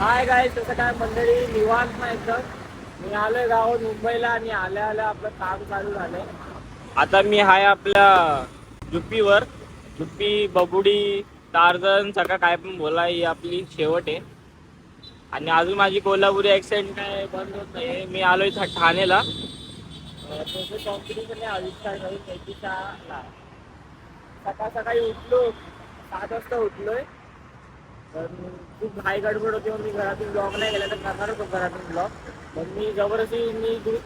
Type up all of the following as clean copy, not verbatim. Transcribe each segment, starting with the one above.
Hi guys, कसं काय मंडळी, निवांत ना एकदम. मी आलोय गावात मुंबईला आणि आल्या आल्या आपलं काम चालू झालंय. आता मी हाय आपल्या जुप्पीवर. जुप्पी, बबुडी, टार्झन, सगळं काय पण बोला, ही आपली शेवट आहे. आणि अजून माझी कोल्हापुरी ॲक्सेंट काय बंद होत नाही. मी आलोय ठाण्याला. कॉम्पिटिशन आहे आविष्कार करून त्याला. सकाळ सकाळी उठलो, 7 वाजता उठलोय. पण खूप घाई गडबड होती, मी घरातून ब्लॉग नाही गेला तर करणार होतो घरातून ब्लॉग. पण मी जबरदस्ती दूध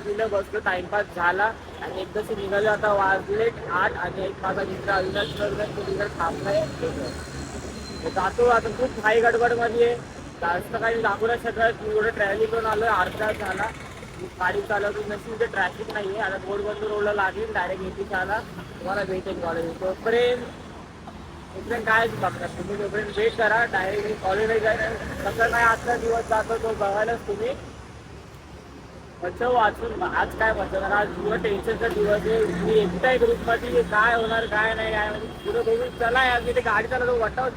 पिलं बसलो, टाइमपास झाला आणि एकदाशी निघालो. आता वाजले 8 आणि एक माझा मित्र अविनाश तिकडे थांबलाय. जातो आता, खूप घाई गडबडमध्ये आहे. जास्त काही दाखवू नाही शकत. मी एवढं ट्रॅव्हलिंग करून आलो, अर्धा तास झाला. गाडी चालवतो नसेल तर ट्रॅफिक नाही आहे. आता बोर्ड रोडला लागेल, डायरेक्ट 86 तुम्हाला भेटेल कॉलेज. तोपर्यंत काय बघणार तुम्ही, तोपर्यंत वेट करा. डायरेक्ट कॉलेजला जायला कसं काय आजचा दिवस जातो तो बघायलाच तुम्ही. बचाव वाचून आज काय बचवणार, आज पूर्ण टेन्शनचा दिवस आहे. मी एकटा एक ग्रुपमध्ये काय होणार काय नाही काय म्हणजे पुढं बघून चला यार. मी ते गाडी चालवतो वाटावं.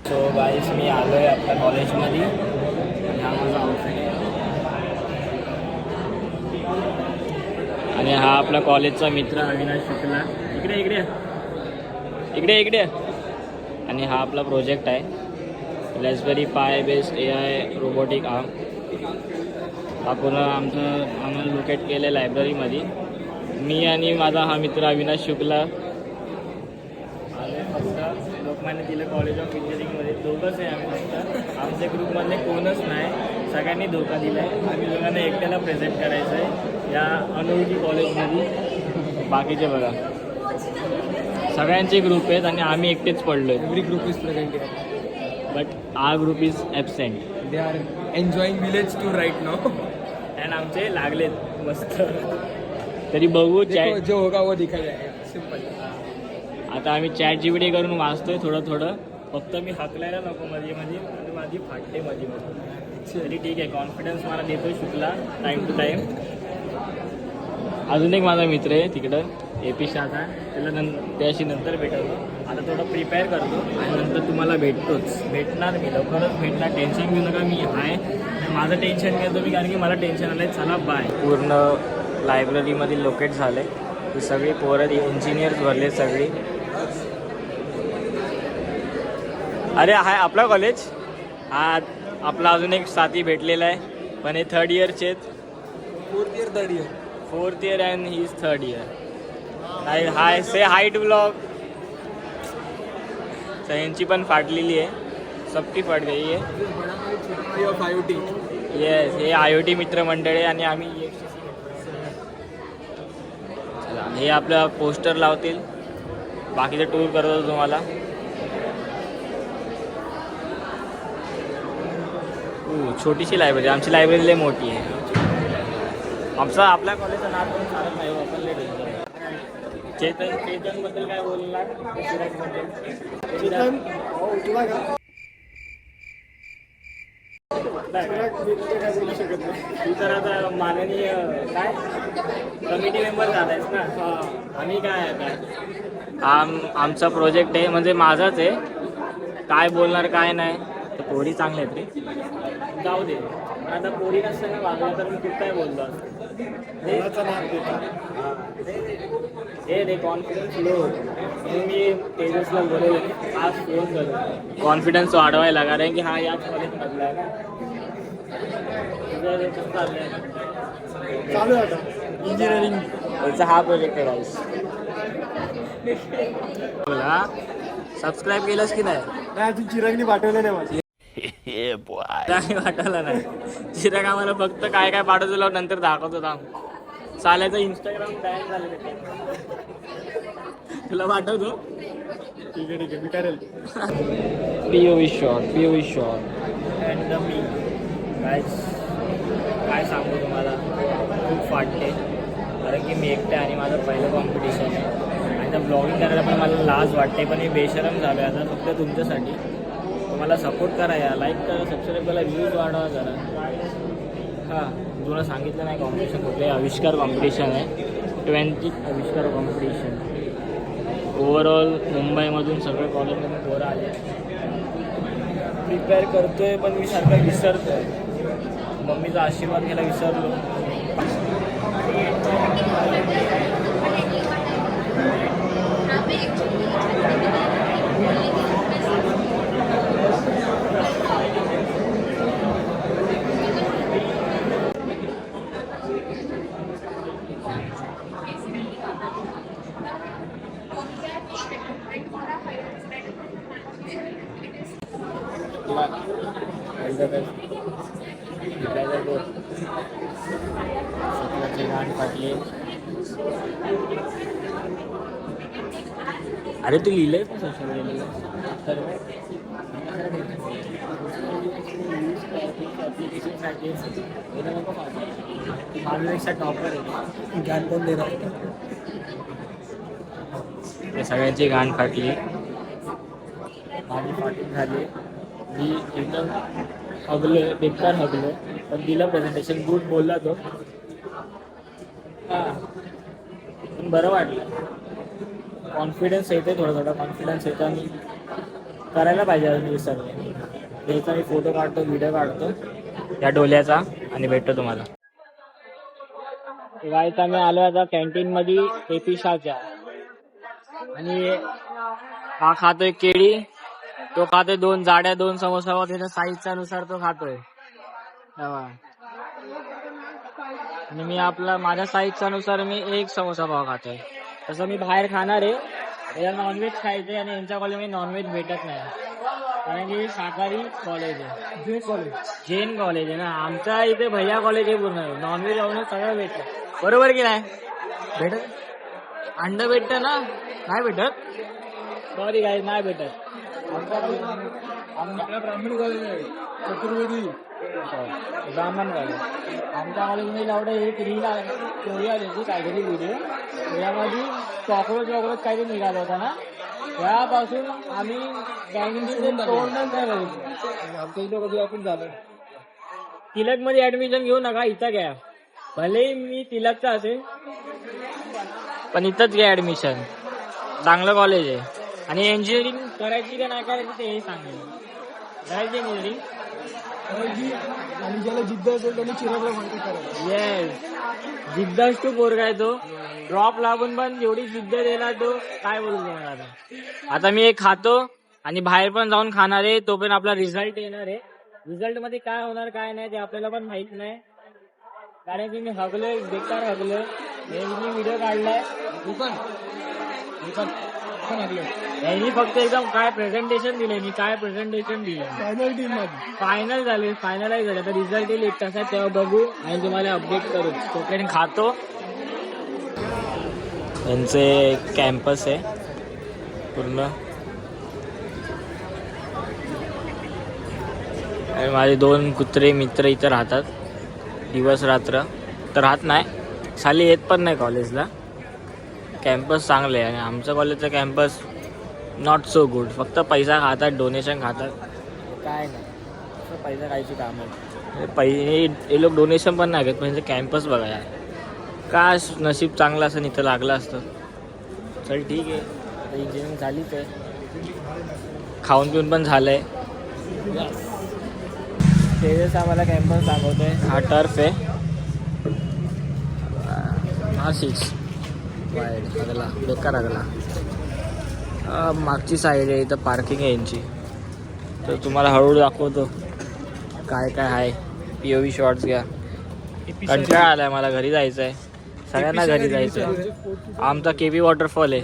सो गाईस, मी आलो आहे आपल्या कॉलेजमध्ये आणि हा माझा आउटफिट आहे. आणि हा आपला कॉलेजचा मित्र अविनाश शुक्ला. इकडे इकडे इकडे इकडे. आणि हा आपला प्रोजेक्ट आहे, रास्पबेरी पाय बेस्ड AI रोबोटिक आर्म. हा पूर्ण आम्हाला लोकेट केलं आहे लायब्ररीमध्ये. मी आणि माझा हा मित्र अविनाश शुक्ला आले फक्त लोकमान्य टिळक कॉलेज ऑफ इंजिनिअरिंगमध्ये. दोघंच आहे आम्ही फक्त, आमच्या ग्रुपमधले कोणच नाही. सगळ्यांनी धोका दिला आहे. आम्ही दोघांना एकट्याला प्रेझेंट करायचं आहे या अनोळखी कॉलेजमध्ये. बाकीचे बघा सगळ्यांचे ग्रुप आहेत आणि आम्ही एकटेच पडलो आहे. Every group is present but our group is absent. They are enjoying village to right now. And आमचे लागलेत मस्त. तरी बघू चॅट जो होगा वो दिखा जाएगा. सिंपल. आता आम्ही चॅट GPT करून वाचतोय थोडं. फक्त मी हाकलायला नको मध्ये माझी फाटते मध्ये. तरी ठीक आहे, कॉन्फिडन्स मला देतोय शुक्ला टाईम टू टाईम. अजून एक माझा मित्र आहे तिकडं, AP शाखा. त्याशी नंतर भेटवतो. आता थोडं प्रिपेअर करतो आणि नंतर तुम्हाला भेटणार मी लवकरच भेटणार. टेन्शन घेऊ नका, मी आहे. माझं टेन्शन घेतो मी, कारण की मला टेन्शन आलं आहे. चला बाय. पूर्ण लायब्ररीमध्ये लोकेट झाले. ही सगळी पोरं इंजिनियर्स भरले सगळी. अरे हाय आपला कॉलेज. हा आपला अजून एक साथी भेटलेला आहे, पण हे 3rd इयरचे आहेत. 4th year and he is 3rd year. Hi say hi to blog. यांची पण फाटलेली आहे, सबकी फाट गई आहे. येस, हे IoT मित्रमंडळ आहे आणि आम्ही हे आपलं पोस्टर लावतील. बाकीचं टूर करतो तुम्हाला. छोटीशी लायब्ररी, आमची लायब्ररी लय मोठी आहे. आपल्या कॉलेजचं नाव पण चालत नाही, आपण लय चेतनबद्दल काय बोलणार. बोलू शकत नाही. तू तर आता माननीय काय कमिटी मेंबर झालायस ना. आम्ही काय आता आमचा प्रोजेक्ट आहे, म्हणजे माझाच आहे. काय बोलणार काय नाही. तर पोरी चांगल्या आहेत रे, जाऊ दे. आता पोरी नसताना वागला तर मी खूप काय बोललो असतो. रे कॉन्फिडन्स लो म्हणून मी तेजसला बोलवलं आज फोन करू. कॉन्फिडन्स वाढवायला, कारण की हा याच कॉलेजमधला आहे ना. चालू आहे आता इंजिनिअरिंग. याचा हा प्रोजेक्ट आहे गाईस. बोला सबस्क्राईब केलंस की नाही. अजून चिरागनी पाठवलं नाही माझी. पाठवला नाही चिराग आम्हाला. फक्त काय काय पाठवतो नंतर दाखवतो. चालायचं इंस्टाग्राम बॅन झालं. तुला पाठवतो. ठीक आहे मी करेल. POV शॉट अँड मी काय सांगू तुम्हाला, खूप फाटते. कारण की मी एकटे आणि माझं पहिलं कॉम्पिटिशन आहे. आणि त्या ब्लॉगिंग करायला पण मला लाज वाटते. पण हे बेशरम झालं आहे आता फक्त तुमच्यासाठी. तुम्हाला सपोर्ट करा, या लाईक करा, सबस्क्राईब करा, व्ह्यूज वाढवा जरा. हां, तुला सांगितलं नाही कॉम्पिटिशन कुठले, आविष्कार कॉम्पिटिशन आहे. 20th आविष्कार कॉम्पिटिशन. ओव्हरऑल मुंबईमधून सगळे कॉलेजमधून पोरं आले. प्रिपेअर करतोय पण मी सारखं विसरतोय. मम्मीचा आशीर्वाद घ्यायला विसरलो. अरे तू लिहिलंय पण सोशल मीडियाला टॉपर आहे. गाण कोण देणार? सगळ्यांची गाण फाटली. माझी फाटून झाली. मी एकदम हगलो, बेकार हगलो, पण दिलं प्रेझेंटेशन. गुड बोलला तो. हां पण बरं वाटलं. कॉन्फिडन्स येते, थोडा कॉन्फिडन्स येतो आणि करायला पाहिजे. अजून विसरले त्याचा मी फोटो काढतो, व्हिडिओ काढतो त्या डोल्याचा आणि भेटतो तुम्हाला. गाईस आम्ही आलो आता कॅन्टीनमध्ये एपिशाच्या. आणि हा खातोय केळी, तो खातोय 2 जाड्या 2 समोसा. त्याच्या साईजच्या नुसार तो खातोय. आणि मी माझ्या साईजच्या नुसार मी 1 समोसा पाव खातोय. तसं मी बाहेर खाणार आहे. याला नॉनव्हेज खायचंय आणि यांच्या कॉलेजमध्ये नॉनव्हेज भेटत नाही, कारण की शाकाहारी कॉलेज आहे. जैन कॉलेज आहे ना. आमच्या इथे भैया कॉलेज आहे पूर्ण. नॉनव्हेज वगैरे सगळं भेटतं. बरोबर की नाही? भेटत अंड भेटतं ना? नाही भेटत. सॉरी काय नाही भेटत. आमच्या ब्राह्मण कॉलेज आहे, चतुर्वेदी ब्राह्मण कॉलेज. आमच्या कॉलेजमध्ये एवढं एक रील स्टोरी आली होती, काहीतरी व्हिडिओ. त्यामध्ये चॉकलेट काहीतरी निघाला होता ना. त्यापासून आम्ही कॅन्टीन तोडणंच नाही बघितलं. आमच्या इथं कधी आपण झालं. तिलकमध्ये ऍडमिशन घेऊ नका, इथं घ्या. भले मी तिलकचा असेल पण इथंच घ्या ऍडमिशन. चांगलं कॉलेज आहे. आणि इंजिनिअरिंग करायची का नाही करायची ते सांगेल. करायची इंजिनिअरिंग आणि ज्याला जिद्द असेल त्याने चिरागला माहिती करायचं. येस, जिद्द असतो पोरगा आहे तो. ड्रॉप लागून पण जेवढी जिद्द दिला तो काय बोलू शकणार. आता मी एक खातो आणि बाहेर पण जाऊन खाणार आहे. तो पण आपला रिझल्ट येणार आहे. रिझल्ट मध्ये काय होणार काय नाही ते आपल्याला पण माहित नाही, कारण की मी हगलोय, बेकार हगलोय. मी व्हिडिओ काढलाय. यांनी फक्त एकदम काय प्रेझेंटेशन दिले. मी काय प्रेझेंटेशन दिले. फायनल झाले, फायनलाइज झाले. तर रिझल्ट येईल 1 तासात, तेव्हा बघू आणि तुम्हाला अपडेट करू. तोपर्यंत खातो. यांचे कॅम्पस आहे पूर्ण. आणि माझे 2 कुत्रे मित्र इथं राहतात दिवस रात्र. तर राहत नाही, साली येत पण नाही कॉलेजला. कॅम्पस चांगले आहे. आणि आमचं कॉलेजचं कॅम्पस नॉट सो गुड. फक्त पैसा खातात, डोनेशन खातात. काय नाही, फक्त पैसा खायची काम आहे. हे लोक डोनेशन पण नाही घेत, पण कॅम्पस बघा. काश नशीब चांगलं असं इथं लागलं असतं. चल ठीक आहे, आता इंजिनिअरिंग झालीच आहे. खाऊन पिऊन पण झालंय. तेजस आम्हाला कॅम्पस दाखवतोय. हा टर्फ आहे. हा 6 वाईड अगला, बेकार अगला. मागची साईड आहे, इथं पार्किंग आहे यांची. तर तुम्हाला हळूहळू दाखवतो काय काय आहे. POV शॉर्ट्स घ्या. कंटाळा आलाय मला, घरी जायचं आहे. सगळ्यांना घरी जायचं आहे. आमचा KP वॉटरफॉल आहे.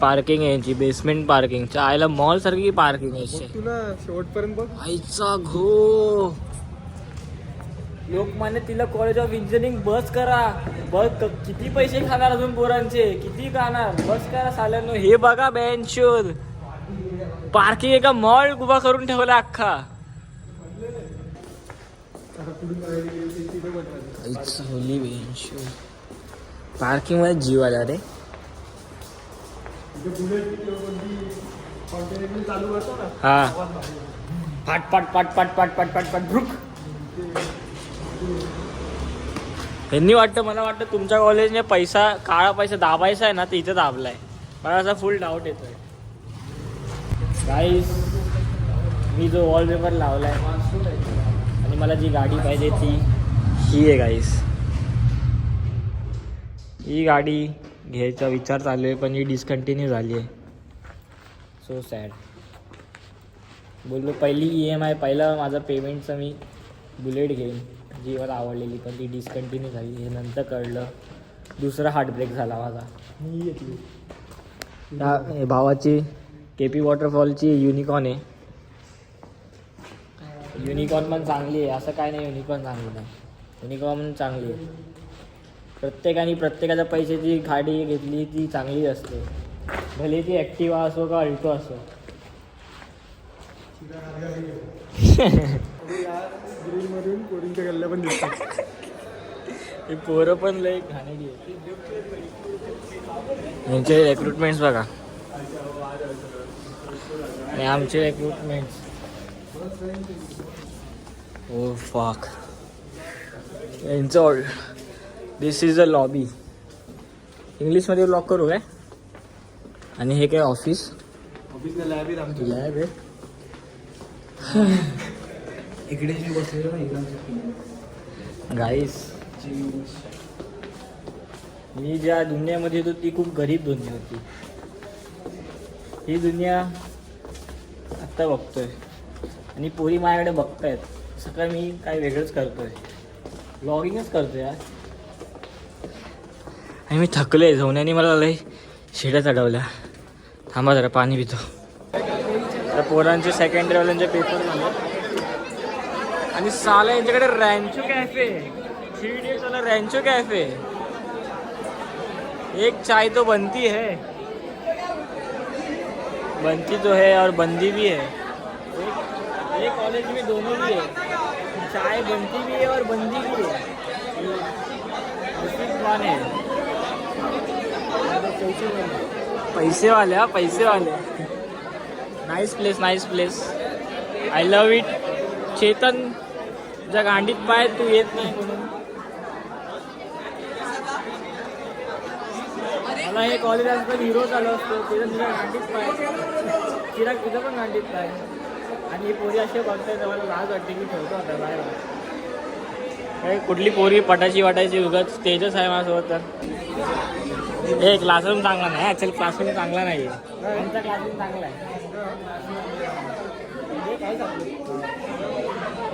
पार्किंग आहे यांची, बेसमेंट पार्किंग. आयला मॉल सारखी पार्किंग आहे. शेवटपर्यंत बघ. आईचा घो. Lokmanya Tilak college of engineering बस करा. बस किती पैसे खाणार अजून पोरांचे, किती खाणार. बस करा साल्यांनो. हे बघा बेंच शोध. पार्किंग एका मॉल उभा करून ठेवला अख्खा. पार्किंग मध्ये जीव आला रे. हा पाट पाट पाट पाट पाट पाट पाट पाट ब्रुक. यांनी वाटतं, मला वाटतं तुमच्या कॉलेजने पैसा, काळा पैसा दाबायचा आहे ना, तर इथं दाबलाय. मला असा फुल डाऊट येतोय. गाईस, मी जो वॉलपेपर लावलाय आणि मला जी गाडी पाहिजे ती ही आहे गाईस. ही गाडी घ्यायचा विचार चालू आहे, पण ही डिस्कंटिन्यू झाली आहे. So sad. बोललो पहिली EMI, पहिला माझा पेमेंटचं मी बुलेट घेईन, जी मला आवडलेली, पण ती डिस्कंटिन्यू झाली. हे नंतर कळलं. दुसरा हार्टब्रेक झाला माझा. त्या भावाची KP वॉटरफॉलची युनिकॉर्न आहे. युनिकॉर्न पण चांगली आहे, असं काय नाही युनिकॉर्न चांगली नाही. युनिकॉर्न चांगली आहे. प्रत्येकाच्या पैशाची गाडी घेतली ती चांगली असते, भले ती ॲक्टिवा असो का अल्टो असो. ग्रीनमधून कोरिंगच्या गल्ल्या पण दिसतात. हे पोरं पण लय घाणेरी आहे. यांचे रिक्रुटमेंट्स बघा आणि आमचे रिक्रुटमेंट्स. Oh fuck. यांचं दिस इज अ लॉबी. इंग्लिशमध्ये लॉक करू काय? आणि हे काय ऑफिस? ऑफिसला लॅब आहे आमची. लॅब आहे. इकडे बसलेलो गाईस, मी ज्या दुनियामध्ये होतो ती खूप गरीब दुनिया होती. ही दुनिया आत्ता बघतोय आणि पोरी माझ्याकडे बघतायत. सकाळी मी काय वेगळंच करतोय, ब्लॉगिंगच करतोय यार. आणि मी थकलोय. झोण्याने मला लय शिड्या चढवल्या. थांबा जरा पाणी पितो. तर पोरांचे सेकंड इयरवाल्यांचे पेपर झाले आणि साला यांच्याकडे रॅन्चो कॅफे. 3 days वाला रॅन्चो कॅफे. एक चाय तो बनती है, बनती तो है और बंदी भी है. एक कॉलेज में दोनों भी है, चाय बनती भी है और बंदी भी है. पैसे वाले, हा पैसे वाले. Nice place, nice place. I love it. Chetan ज्या गांडीत पाय तू येत नाही म्हणून मला हे कॉलेज असतं हिरो चालू असतो. चेतन तुझ्या गांडीत पाय, चिराग तुझं पण गांडीत पाय. आणि ही पोरी असे बघताय तर मला लाज वाटते की ठेवतो आता बाय. काय कुठली पोरी पटाची वाटायची उगाच तेजस आहे माझ्यासोबत. तर हे क्लासरूम चांगला नाही. चल क्लासरूम चांगला नाही आहे. आमचा क्लासरूम चांगला आहे.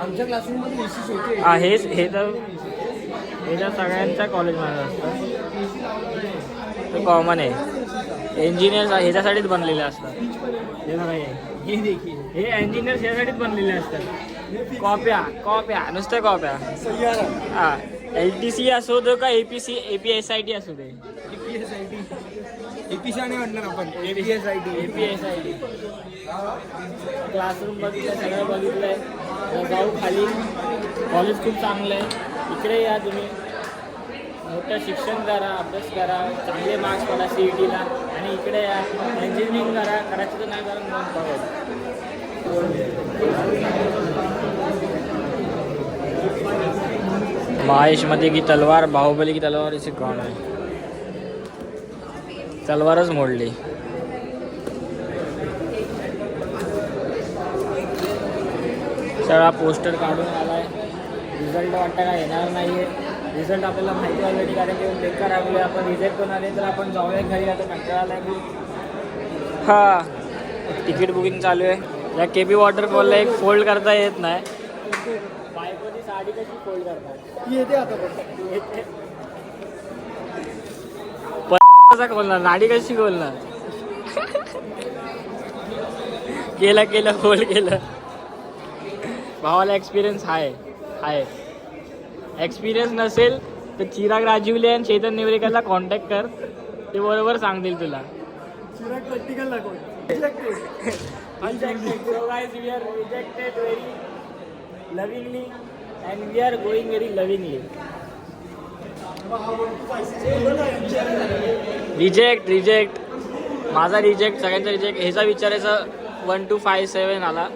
आमच्या क्लासरूममध्ये होते. हा हेच हे तर ह्याच्या सगळ्यांच्या कॉलेजमध्ये असतं. तो कॉमन आहे. इंजिनियर्स ह्याच्यासाठीच बनलेले असतात. हे बघा, हे इंजिनियर्स ह्यासाठीच बनलेले असतात. कॉप्या नुसत्या कॉप्या. हा LTC असो दे का APSIT असू दे. APSIT नाही म्हणणार आपण, APSIT. क्लासरूम बघितलं, सगळं बघितलंय. जाऊ खाली. कॉलेज खूप चांगलं आहे. इकडे या तुम्ही, मोठं शिक्षण करा, अभ्यास करा, चांगले मार्क्स पडा CETला. आणि इकडे या, इंजिनिअरिंग करा. करायचं तर नाही करा मग बघा. महेशमध्ये की तलवार, बाहुबली की तलवार, इसे कौन आहे? तलवारच मोडली. सगळा पोस्टर काढून आलाय. रिझल्ट वाटतं का येणार नाही आहे. रिझल्ट आपल्याला माहिती ऑलरेडी, कारण की बेकार आले. आपण रिझल्ट पण आले तर आपण जाऊया घरी. आता कंटाळा आलाय खूप. हा तिकीट बुकिंग चालू आहे. या KP वॉटरफॉलला एक फोल्ड करता येत नाही. बायकोची साडी कशी फोल्ड करतात? येते आता कसा खोलणार? नाडी कशी खोलणार? केलं फोल्ड केलं. भावाला एक्सपिरियन्स आहे. एक्सपिरियन्स नसेल तर चिराग राजीवले आणि चेतन नेवरेकरला कॉन्टॅक्ट कर. ते बरोबर सांगतील तुला. चिराग प्रॅक्टिकल दाखव. So guys, we are rejected very lovingly and we are going very lovingly. Reject. माझा रिजेक्ट, सगळ्यांचा रिजेक्ट. ह्याचा विचारायचा 1 to 5 7 आला.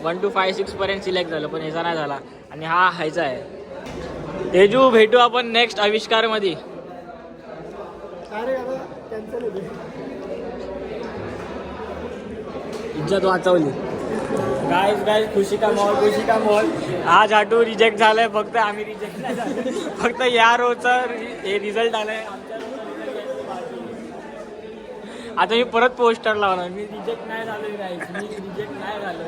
1 to 5 6 पर्यंत सिलेक्ट झालं, पण ह्याचा नाही झाला. आणि हा ह्याचा आहे. तेजू भेटू आपण नेक्स्ट आविष्कार मध्ये. अरे आता कॅन्सल होते. इज्जत वाचवली. गाईज खुशी का मॉल. आज हाटू रिजेक्ट झालाय. फक्त आम्ही रिजेक्ट नाही झालो. फक्त या रोजचा हे रिझल्ट आलाय. आता मी परत पोस्टर लावणार. मी रिजेक्ट नाही झालो गाईज. मी रिजेक्ट नाही झालो.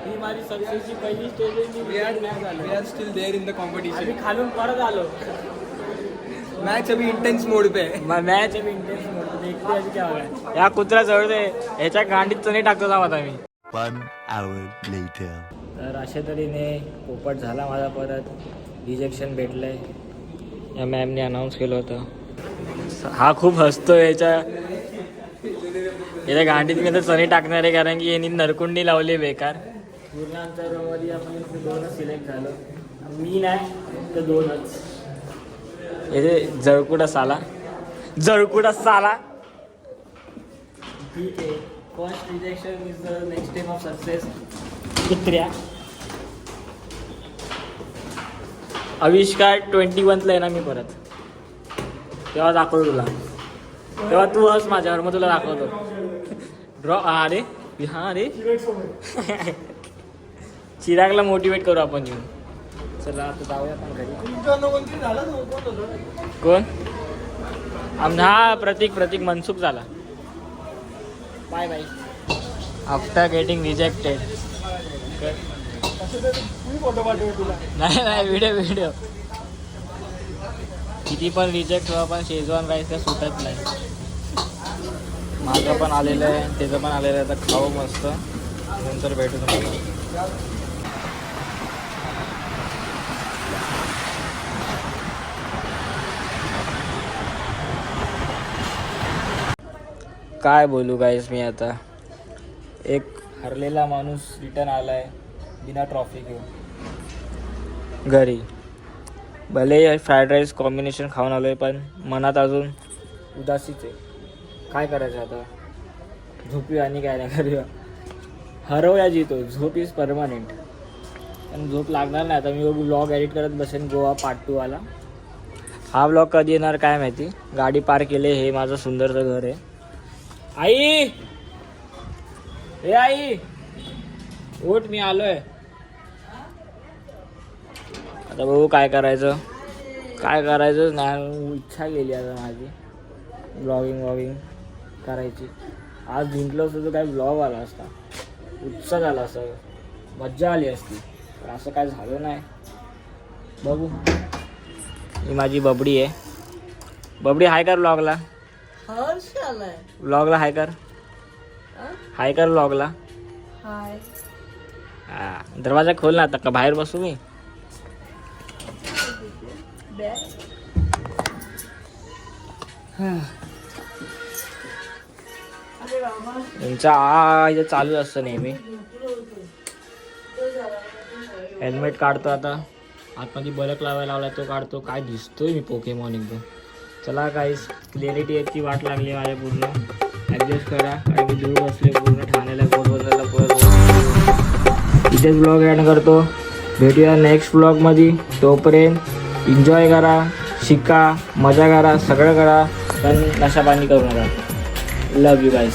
ही माझी सक्सेसची पहिली स्टेज आहे. मी रिजेक्ट नाही झालो. We are still there in the competition. आम्ही खालून परत आलो. मैच अभी इंटेंस मोड पे है. मॅच अभी इंटेन्स मोड देखते अभी क्या होगा. या कुत्रा जवळ दे. ह्याच्या गांडीत चणे टाकतो जाम आता मी. 1 hour later. तर अशा तऱ्हेने पोपट झाला माझा परत. रिजेक्शन भेटलंय. या मॅमने अनाऊन्स केलं होतं. हा खूप हसतो. याच्या गांडीत मी तर चणे टाकणार आहे कारण की यांनी नरकुंडी लावली बेकार. पूर्ण आमच्या रोमध्ये आपण 2च सिलेक्ट झालो. मी नाही तर 2च. याचे जळकुडा साला. ठीक आहे. First rejection is the next step of success. कुत्र्या आविष्कार 21ला येणार मी परत. तेव्हा दाखवतो तुला. तेव्हा तू हस माझ्यावर मग तुला दाखवतो. ड्रॉ. अरे हां रे. चिरागला मोटिवेट करू आपण येऊन. चला आता जाऊया आपण घरी. कोण? हा प्रतीक मनसुख झाला. Bye bye. After getting rejected. नाही व्हिडिओ किती पण रिजेक्ट व्हा पण शेजवान राईस का सुटत नाही. माझं पण आलेलं आहे. त्याचं पण आलेलं आहे. आता खाऊ मस्त. नंतर भेटू तुम्हाला. काय बोलू गाईस मी आता. एक हरलेला माणूस रिटर्न आलाय बिना ट्रॉफी घेऊन घरी. भले फ्राईड राईस कॉम्बिनेशन खाऊन आलोय पण मनात अजून उदासीच आहे. काय करायचं आता. झोपूया आणि काय नाही करूया. हरवूया जितो. झोप इज परमनंट. पण झोप लागणार नाही. आता मी ब्लॉग एडिट करत बसेन गोवा पार्ट 2 वाला. हा ब्लॉग कधी येणार काय माहिती. गाडी पार्क केले. हे माझं सुंदरचं घर आहे. आई हे आई उठ मी आलोय. आता बघू काय करायचं नाही. इच्छा गेली आता माझी ब्लॉगिंग करायची. आज जिंकलो असतो तर काय ब्लॉग आला असता. उत्साह झाला असता. मज्जा आली असती. पण असं काय झालं नाही. बघू. ही माझी बबडी आहे. बबडी हाय कर ब्लॉगला. व्लॉगला हाय कर. व्लॉगला. दरवाजा खोल ना. आता का बाहेर बसू मी. यांचा इथे चालू असतं नेहमी. हेल्मेट काढतो आता. आतमध्ये बलक लावायला लावला तो काढतो. काय दिसतोय मी पोकेमॉन एकदम. चला काहीच क्लिअरिटी याची वाट लागली माझ्या पूर्ण. ॲडजस्ट करा. आणि मी दूर बसले पूर्ण ठाण्याला पोरबंदरला परत. इथेच ब्लॉग एंड करतो. भेटूया नेक्स्ट ब्लॉगमध्ये. तोपर्यंत एन्जॉय करा. शिका. मजा करा. सगळं करा. पण नशा पाणी करू नका. लव यू गाईज.